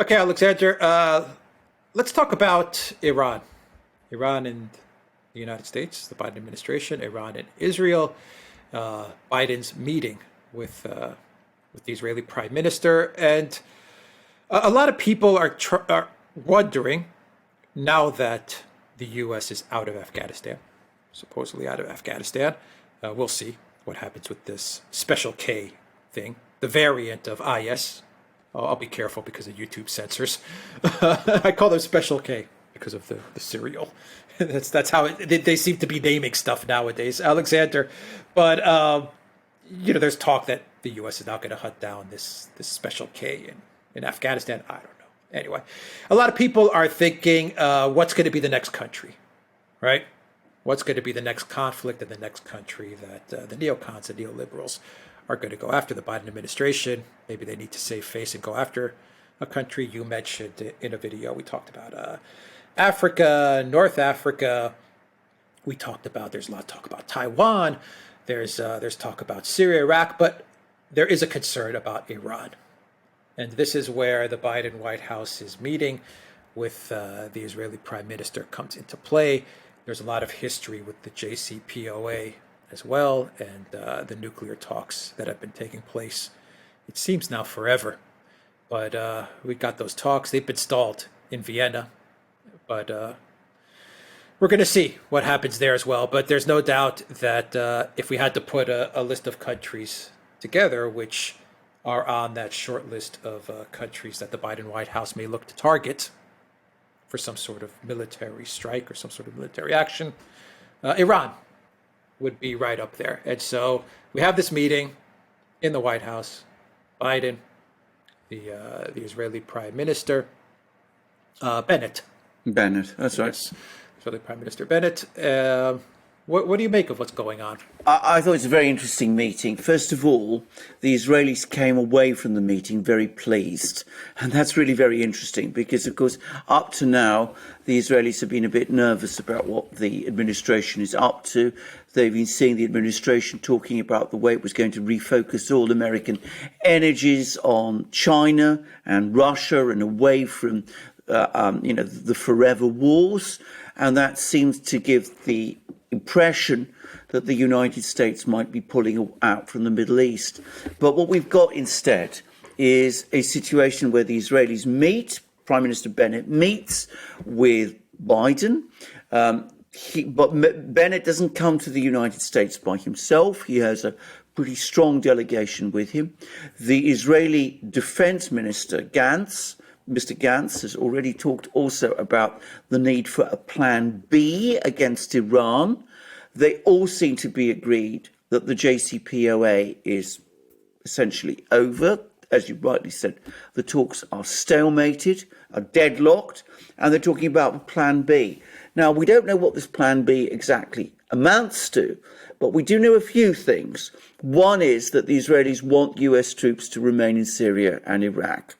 Okay, Alexander, let's talk about Iran. Iran and the United States, the Biden administration, Iran and Israel, Biden's meeting with the Israeli prime minister. And a lot of people are wondering, now that the U.S. is out of Afghanistan, supposedly out of Afghanistan, we'll see what happens with this Special K thing, the variant of IS. I'll be careful because of YouTube censors. I call them Special K because of the cereal. That's how they seem to be naming stuff nowadays, Alexander. But there's talk that the U.S. is now going to hunt down this Special K in Afghanistan. I don't know. Anyway, a lot of people are thinking, what's going to be the next country, right? What's going to be the next conflict in the next country that the neocons and neoliberals are going to go after? The Biden administration, maybe they need to save face and go after a country. You mentioned in a video, we talked about Africa, North Africa. We talked about, there's a lot of talk about Taiwan. There's talk about Syria, Iraq, but there is a concern about Iran. And this is where the Biden White House is meeting with the Israeli prime minister comes into play. There's a lot of history with the JCPOA as well, and the nuclear talks that have been taking place. It seems now forever, but we got those talks. They've been stalled in Vienna, but we're going to see what happens there as well. But there's no doubt that if we had to put a list of countries together, which are on that short list of countries that the Biden White House may look to target for some sort of military strike or some sort of military action, Iran would be right up there. And so we have this meeting in the White House. Biden, the Israeli Prime Minister, Bennett. Bennett, that's right. Yes, Israeli Prime Minister Bennett. What do you make of what's going on? I thought it was a very interesting meeting. First of all, the Israelis came away from the meeting very pleased. And that's really very interesting because, of course, up to now, the Israelis have been a bit nervous about what the administration is up to. They've been seeing the administration talking about the way it was going to refocus all American energies on China and Russia and away from, the forever wars. And that seems to give the impression that the United States might be pulling out from the Middle East. But what we've got instead is a situation where the Israelis meet, Prime Minister Bennett meets with Biden, but Bennett doesn't come to the United States by himself. He has a pretty strong delegation with him. The Israeli Defense Minister, Gantz, Mr. Gantz has already talked also about the need for a plan B against Iran. They all seem to be agreed that the JCPOA is essentially over. As you rightly said, the talks are stalemated, are deadlocked, and they're talking about plan B. Now, we don't know what this plan B exactly amounts to, but we do know a few things. One is that the Israelis want US troops to remain in Syria and Iraq.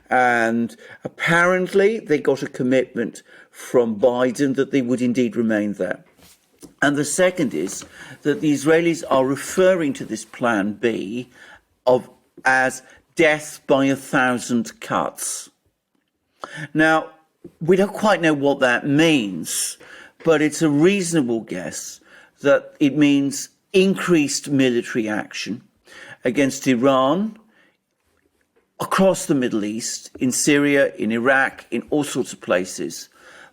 And apparently they got a commitment from Biden that they would indeed remain there. And the second is that the Israelis are referring to this plan B as death by 1,000 cuts. Now, we don't quite know what that means, but it's a reasonable guess that it means increased military action against Iran, across the Middle East, in Syria, in Iraq, in all sorts of places,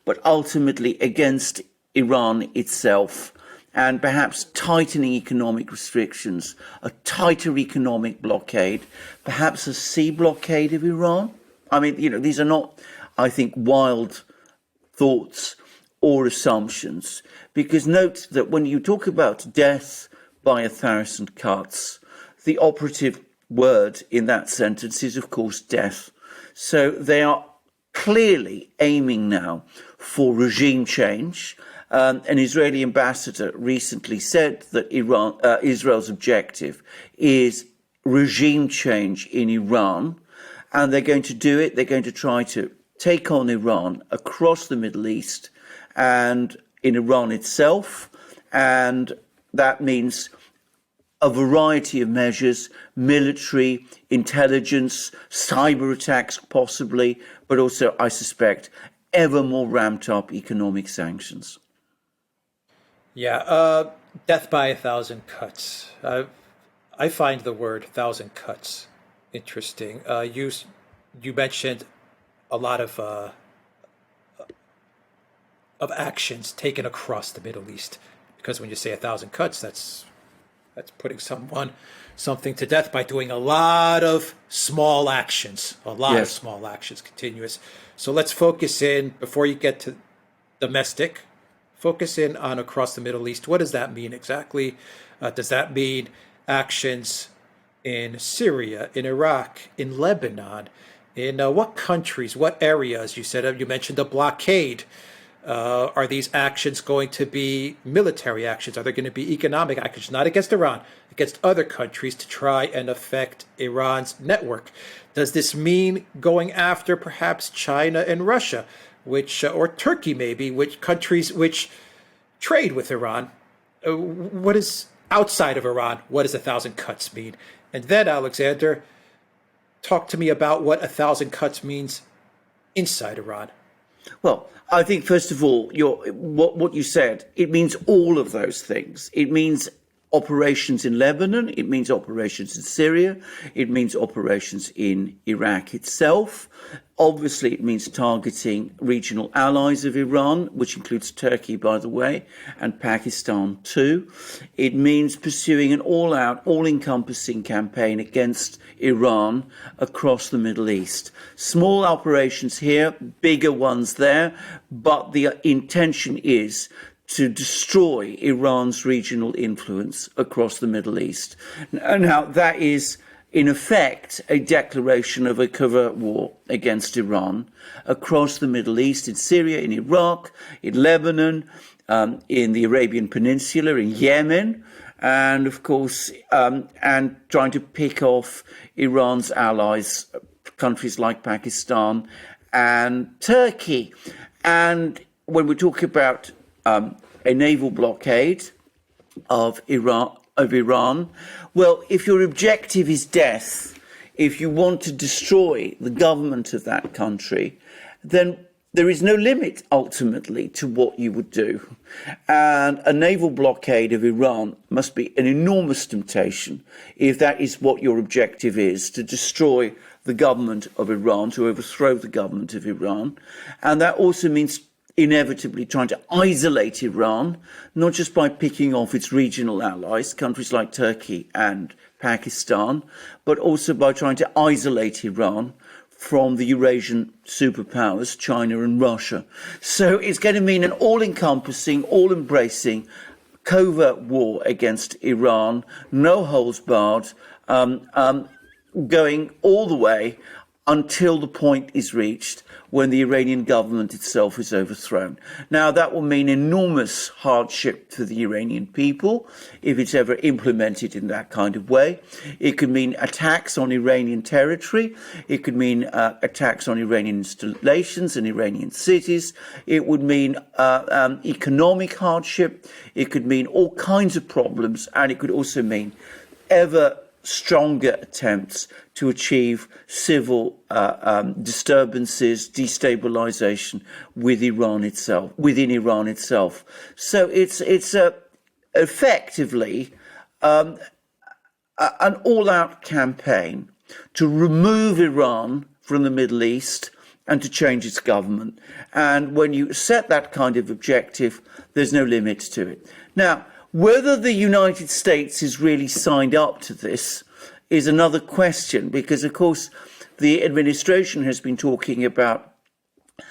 but ultimately against Iran itself, and perhaps tightening economic restrictions, a tighter economic blockade, perhaps a sea blockade of Iran. I mean, these are not, I think, wild thoughts or assumptions, because note that when you talk about death by 1,000 cuts, the operative word in that sentence is, of course, death. So they are clearly aiming now for regime change. An Israeli ambassador recently said that Israel's objective is regime change in Iran, and they're going to do it. They're going to try to take on Iran across the Middle East and in Iran itself, and that means a variety of measures, military, intelligence, cyber attacks possibly, but also, I suspect, ever more ramped up economic sanctions. Yeah, death by a thousand cuts. I find the word thousand cuts interesting. You mentioned a lot of actions taken across the Middle East, because when you say a thousand cuts, that's putting something to death by doing a lot of small actions, continuous. So let's focus in before you get to domestic. Focus in on across the Middle East. What does that mean exactly? Does that mean actions in Syria, in Iraq, in Lebanon, in what countries, what areas? You mentioned a blockade. Are these actions going to be military actions? Are there going to be economic actions, not against Iran, against other countries to try and affect Iran's network? Does this mean going after perhaps China and Russia, or Turkey maybe, which countries which trade with Iran? What is outside of Iran? What does a thousand cuts mean? And then, Alexander, talk to me about what a thousand cuts means inside Iran. Well, I think, first of all, what you said, it means all of those things. It means operations in Lebanon, it means operations in Syria, it means operations in Iraq itself. Obviously, it means targeting regional allies of Iran, which includes Turkey, by the way, and Pakistan too. It means pursuing an all-out, all-encompassing campaign against Iran across the Middle East. Small operations here, bigger ones there, but the intention is to destroy Iran's regional influence across the Middle East. Now, that is, in effect, a declaration of a covert war against Iran across the Middle East, in Syria, in Iraq, in Lebanon, in the Arabian Peninsula, in Yemen, and, of course, and trying to pick off Iran's allies, countries like Pakistan and Turkey. And when we talk about a naval blockade of Iran, well, if your objective is death, if you want to destroy the government of that country, then there is no limit ultimately to what you would do. And a naval blockade of Iran must be an enormous temptation if that is what your objective is, to destroy the government of Iran, to overthrow the government of Iran. And that also means inevitably trying to isolate Iran, not just by picking off its regional allies, countries like Turkey and Pakistan, but also by trying to isolate Iran from the Eurasian superpowers, China and Russia. So it's going to mean an all-encompassing, all-embracing covert war against Iran, no holds barred, going all the way until the point is reached when the Iranian government itself is overthrown. Now, that will mean enormous hardship for the Iranian people if it's ever implemented in that kind of way. It could mean attacks on Iranian territory. It could mean attacks on Iranian installations and Iranian cities. It would mean economic hardship. It could mean all kinds of problems. And it could also mean ever stronger attempts to achieve civil disturbances, destabilization within Iran itself. So it's effectively an all-out campaign to remove Iran from the Middle East and to change its government. And when you set that kind of objective, there's no limit to it. Now, whether the United States is really signed up to this is another question, because, of course, the administration has been talking about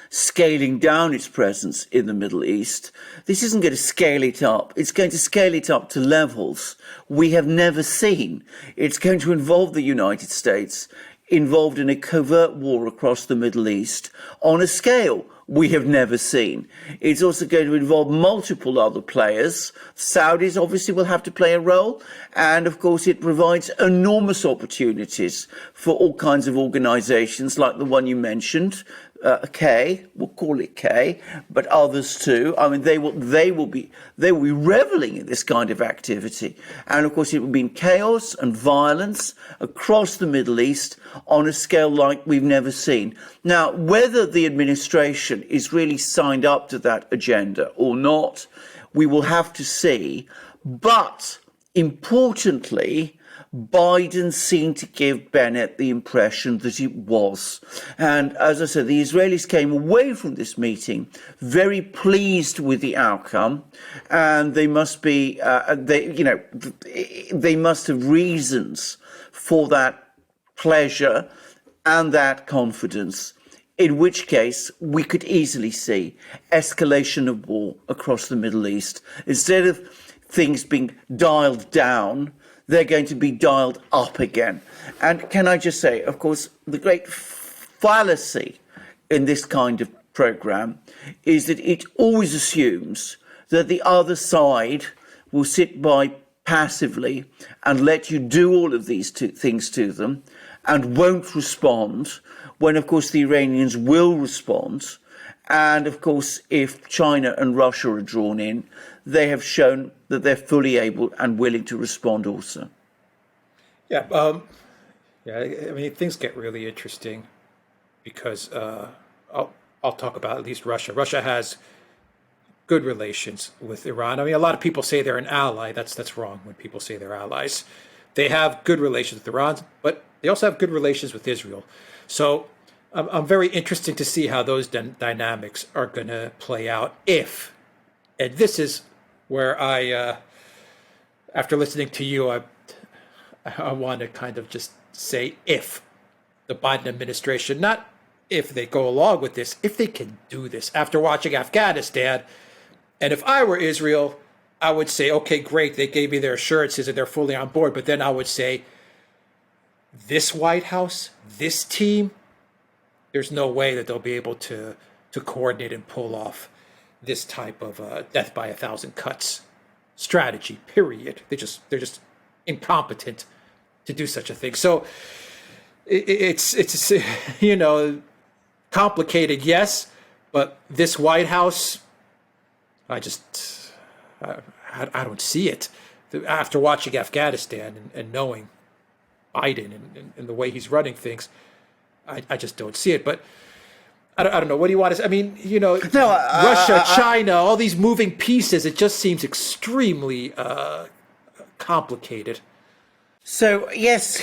scaling down its presence in the Middle East. This isn't going to scale it up. It's going to scale it up to levels we have never seen. It's going to involve the United States involved in a covert war across the Middle East on a scale we have never seen. It's also going to involve multiple other players. Saudis obviously will have to play a role. And of course, it provides enormous opportunities for all kinds of organizations like the one you mentioned, K, we'll call it K, but others too. I mean, they will be reveling in this kind of activity. And of course, it will be chaos and violence across the Middle East on a scale like we've never seen. Now, whether the administration is really signed up to that agenda or not, we will have to see. But importantly, Biden seemed to give Bennett the impression that it was. And as I said, the Israelis came away from this meeting very pleased with the outcome, and they must be, they must have reasons for that pleasure and that confidence. In which case, we could easily see escalation of war across the Middle East. Instead of things being dialed down, they're going to be dialed up again. And can I just say, of course, the great fallacy in this kind of program is that it always assumes that the other side will sit by passively and let you do all of these things to them and won't respond, when, of course, the Iranians will respond. And, of course, if China and Russia are drawn in, they have shown that they're fully able and willing to respond also. Yeah, I mean, things get really interesting because I'll talk about at least Russia. Russia has good relations with Iran. I mean, a lot of people say they're an ally. That's wrong when people say they're allies. They have good relations with Iran, but they also have good relations with Israel. So I'm very interested to see how those dynamics are going to play out if, and this is where I, after listening to you, I want to kind of just say if the Biden administration, not if they go along with this, if they can do this after watching Afghanistan. And if I were Israel, I would say, okay, great, they gave me their assurances and they're fully on board. But then I would say, this White House, this team, there's no way that they'll be able to coordinate and pull off this type of death by 1,000 cuts strategy, period. They're just incompetent to do such a thing. So it's complicated, yes, but this White House, I don't see it. After watching Afghanistan and knowing Biden and the way he's running things, I just don't see it. But I don't know. What do you want to say? I mean, Russia, China, all these moving pieces, it just seems extremely complicated. So, yes,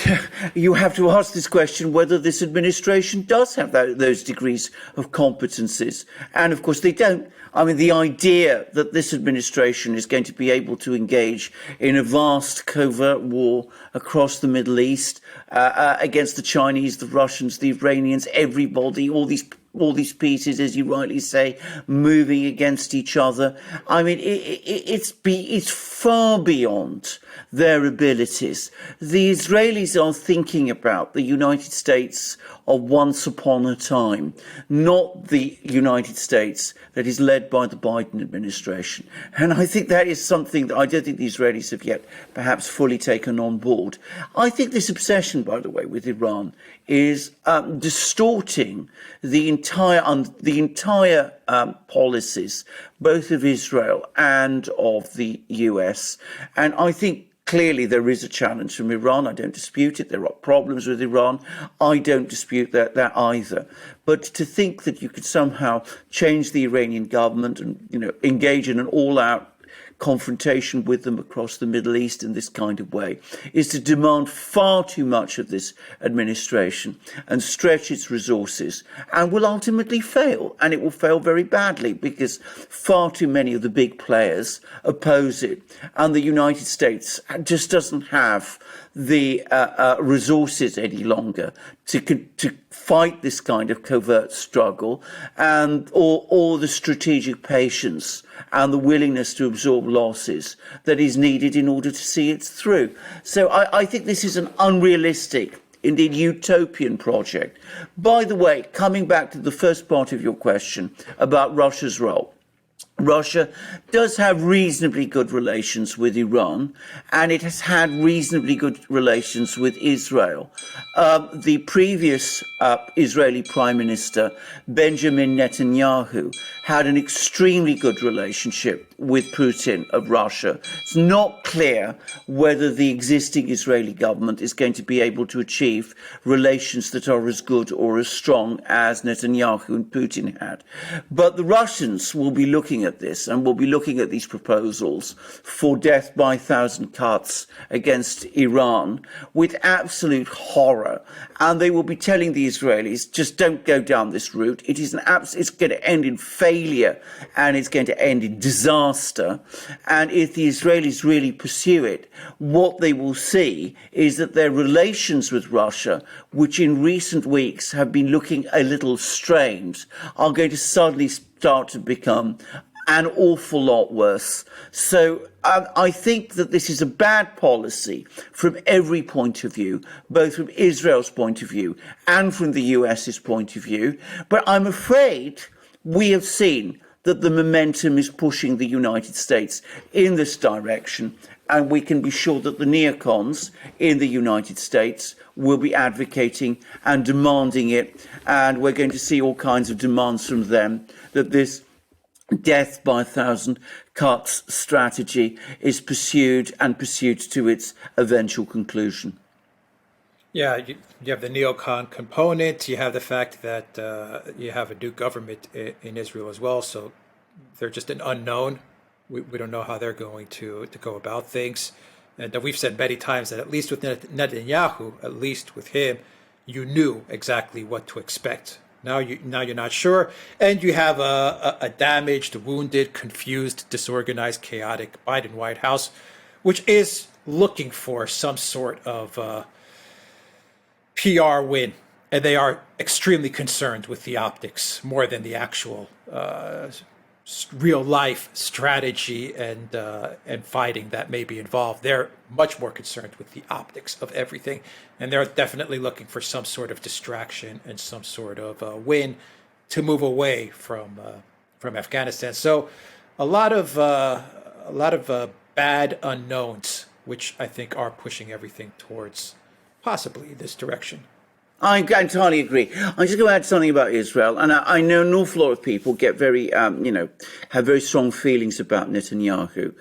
you have to ask this question whether this administration does have those degrees of competencies. And, of course, they don't. I mean, the idea that this administration is going to be able to engage in a vast covert war across the Middle East against the Chinese, the Russians, the Iranians, everybody, all these pieces, as you rightly say, moving against each other. I mean, it's far beyond their abilities. The Israelis are thinking about the United States of once upon a time, not the United States that is led by the Biden administration. And I think that is something that I don't think the Israelis have yet perhaps fully taken on board. I think this obsession, by the way, with Iran is distorting the entire policies, both of Israel and of the US. And I think clearly there is a challenge from Iran. I don't dispute it. There are problems with Iran. I don't dispute that either. But to think that you could somehow change the Iranian government and engage in an all-out confrontation with them across the Middle East in this kind of way is to demand far too much of this administration and stretch its resources, and will ultimately fail. And it will fail very badly because far too many of the big players oppose it, and the United States just doesn't have the resources any longer to fight this kind of covert struggle, and or the strategic patience and the willingness to absorb losses that is needed in order to see it through. So I think this is an unrealistic indeed utopian project. By the way, coming back to the first part of your question about Russia's role, Russia does have reasonably good relations with Iran, and it has had reasonably good relations with Israel. The previous Israeli Prime Minister, Benjamin Netanyahu, had an extremely good relationship with Putin of Russia. It's not clear whether the existing Israeli government is going to be able to achieve relations that are as good or as strong as Netanyahu and Putin had. But the Russians will be looking at this and will be looking at these proposals for death by 1,000 cuts against Iran with absolute horror. And they will be telling the Israelis, just don't go down this route. It's going to end in failure and it's going to end in disaster. And if the Israelis really pursue it, what they will see is that their relations with Russia, which in recent weeks have been looking a little strained, are going to suddenly start to become an awful lot worse. So I think that this is a bad policy from every point of view, both from Israel's point of view and from the US's point of view. But I'm afraid we have seen that the momentum is pushing the United States in this direction, and we can be sure that the neocons in the United States will be advocating and demanding it, and we're going to see all kinds of demands from them that this death by 1,000 cuts strategy is pursued to its eventual conclusion. Yeah, you have the neocon component. You have the fact that you have a new government in Israel as well. So they're just an unknown. We don't know how they're going to go about things. And we've said many times that at least with Netanyahu, at least with him, you knew exactly what to expect. Now you're not sure, and you have a damaged, wounded, confused, disorganized, chaotic Biden White House, which is looking for some sort of PR win, and they are extremely concerned with the optics more than the actual real life strategy and fighting that may be involved. They're much more concerned with the optics of everything, and they're definitely looking for some sort of distraction and some sort of win to move away from Afghanistan. So a lot of bad unknowns, which I think are pushing everything towards possibly this direction. I entirely agree. I'm just going to add something about Israel, and I know an awful lot of people get very, have very strong feelings about Netanyahu.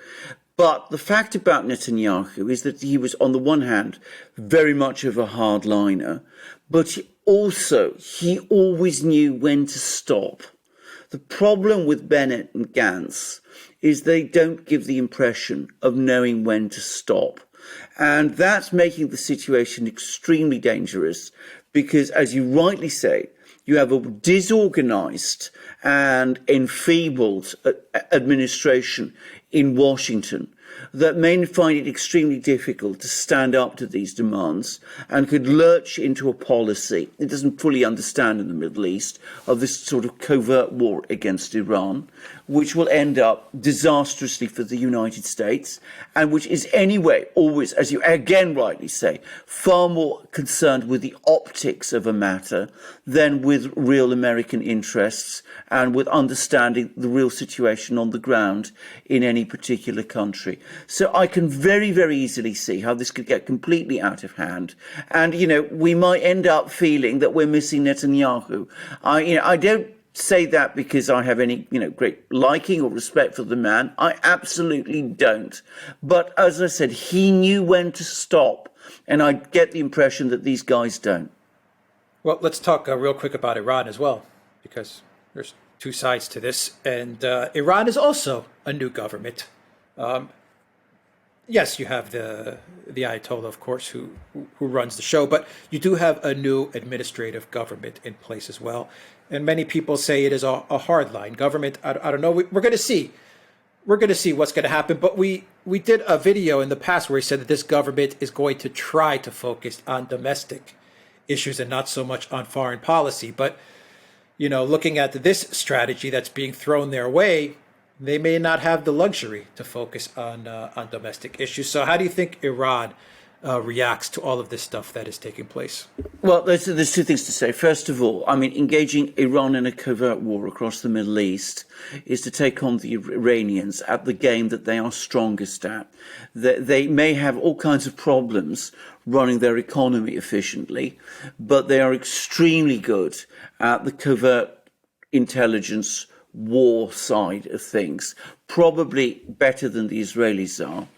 But the fact about Netanyahu is that he was, on the one hand, very much of a hardliner, but he always knew when to stop. The problem with Bennett and Gantz is they don't give the impression of knowing when to stop. And that's making the situation extremely dangerous because, as you rightly say, you have a disorganized and enfeebled administration in Washington that may find it extremely difficult to stand up to these demands and could lurch into a policy it doesn't fully understand in the Middle East of this sort of covert war against Iran, which will end up disastrously for the United States and which is anyway always, as you again rightly say, far more concerned with the optics of a matter than with real American interests and with understanding the real situation on the ground in any particular country. So I can very, very easily see how this could get completely out of hand. And, we might end up feeling that we're missing Netanyahu. I don't say that because I have any, great liking or respect for the man. I absolutely don't. But as I said, he knew when to stop. And I get the impression that these guys don't. Well, let's talk real quick about Iran as well, because there's two sides to this. And Iran is also a new government. Yes, you have the Ayatollah, of course, who runs the show, but you do have a new administrative government in place as well. And many people say it is a hardline government. I don't know. We're going to see. We're going to see what's going to happen. But we did a video in the past where we said that this government is going to try to focus on domestic issues and not so much on foreign policy. But, looking at this strategy that's being thrown their way, they may not have the luxury to focus on domestic issues. So how do you think Iran reacts to all of this stuff that is taking place. Well, there's two things to say. First of all, I mean, engaging Iran in a covert war across the Middle East is to take on the Iranians at the game that they are strongest at. They may have all kinds of problems running their economy efficiently, but they are extremely good at the covert intelligence war side of things, probably better than the Israelis are.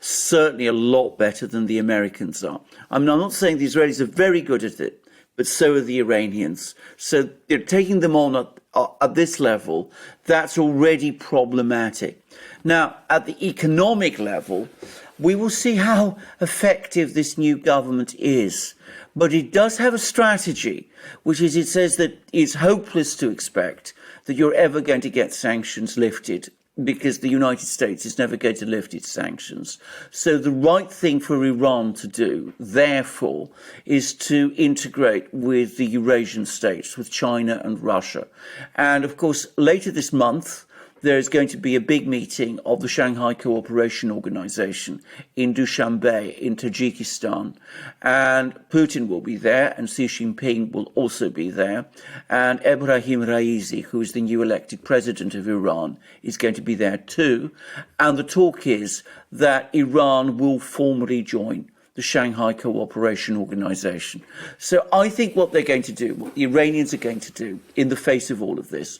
Certainly a lot better than the Americans are. I mean, I'm not saying the Israelis are very good at it, but so are the Iranians. So taking them on at this level, that's already problematic. Now, at the economic level, we will see how effective this new government is. But it does have a strategy, which is it says that it's hopeless to expect that you're ever going to get sanctions lifted, because the United States is never going to lift its sanctions. So the right thing for Iran to do, therefore, is to integrate with the Eurasian states, with China and Russia. And of course, later this month, there is going to be a big meeting of the Shanghai Cooperation Organization in Dushanbe in Tajikistan. And Putin will be there, and Xi Jinping will also be there. And Ebrahim Raisi, who is the new elected president of Iran, is going to be there too. And the talk is that Iran will formally join the Shanghai Cooperation Organization. So I think what they're going to do, what the Iranians are going to do in the face of all of this,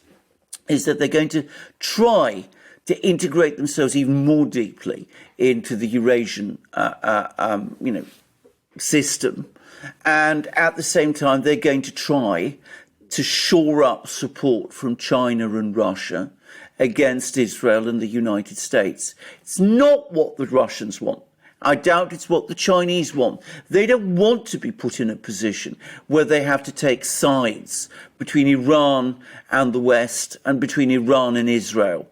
is that they're going to try to integrate themselves even more deeply into the Eurasian, system, and at the same time they're going to try to shore up support from China and Russia against Israel and the United States. It's not what the Russians want. I doubt it's what the Chinese want. They don't want to be put in a position where they have to take sides between Iran and the West and between Iran and Israel.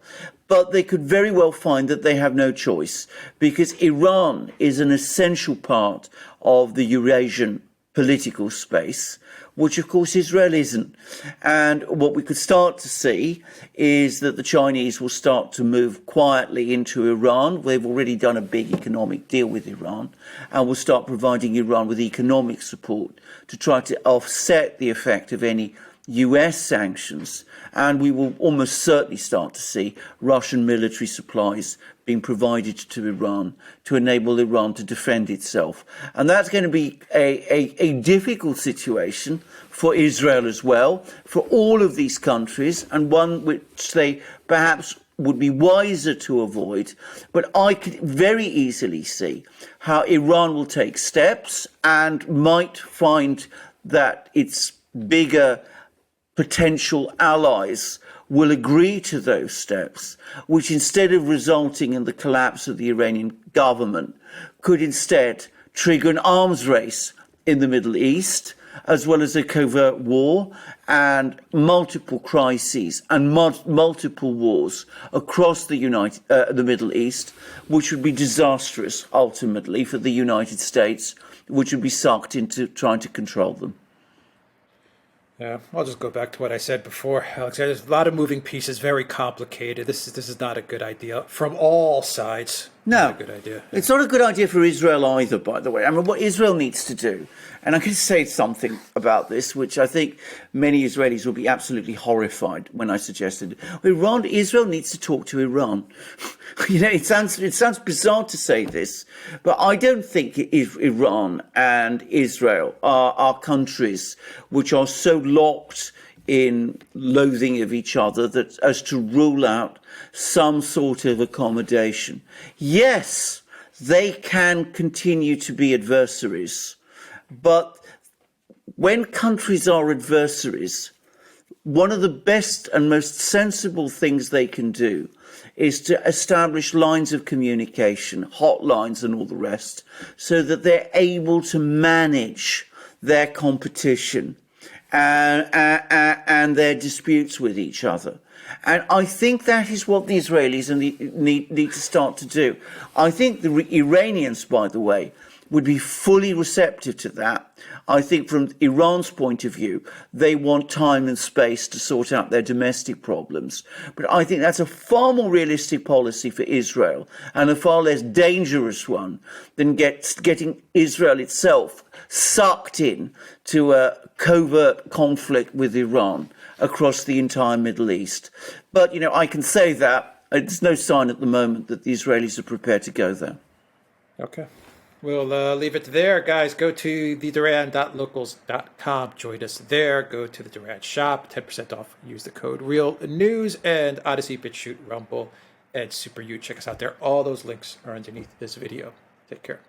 But they could very well find that they have no choice, because Iran is an essential part of the Eurasian political space, which of course Israel isn't. And what we could start to see is that the Chinese will start to move quietly into Iran. They've already done a big economic deal with Iran, and will start providing Iran with economic support to try to offset the effect of any US sanctions. And we will almost certainly start to see Russian military supplies being provided to Iran to enable Iran to defend itself. And that's going to be a difficult situation for Israel as well, for all of these countries, and one which they perhaps would be wiser to avoid. But I could very easily see how Iran will take steps and might find that its bigger potential allies will agree to those steps, which instead of resulting in the collapse of the Iranian government, could instead trigger an arms race in the Middle East, as well as a covert war and multiple crises and multiple wars across the Middle East, which would be disastrous ultimately for the United States, which would be sucked into trying to control them. Yeah, I'll just go back to what I said before, Alex. There's a lot of moving pieces, very complicated. This is not a good idea from all sides. No, not a good idea. It's not a good idea for Israel either, by the way. I mean, what Israel needs to do, and I can say something about this, which I think many Israelis will be absolutely horrified when I suggested. Israel needs to talk to Iran. It sounds bizarre to say this, but I don't think Iran and Israel are countries which are so locked in loathing of each other that as to rule out some sort of accommodation. Yes, they can continue to be adversaries, but when countries are adversaries, one of the best and most sensible things they can do is to establish lines of communication, hotlines and all the rest, so that they're able to manage their competition and their disputes with each other. And I think that is what the Israelis need to start to do. I think the Iranians, by the way, would be fully receptive to that. I think from Iran's point of view, they want time and space to sort out their domestic problems. But I think that's a far more realistic policy for Israel and a far less dangerous one than getting Israel itself sucked in to a covert conflict with Iran across the entire Middle East. But, I can say that there's no sign at the moment that the Israelis are prepared to go there. Okay. We'll leave it there, guys. Go to theduran.locals.com. Join us there. Go to the Duran shop. 10% off. Use the code REALNEWS and ODYSEE, BitChute, Rumble, and SuperU. Check us out there. All those links are underneath this video. Take care.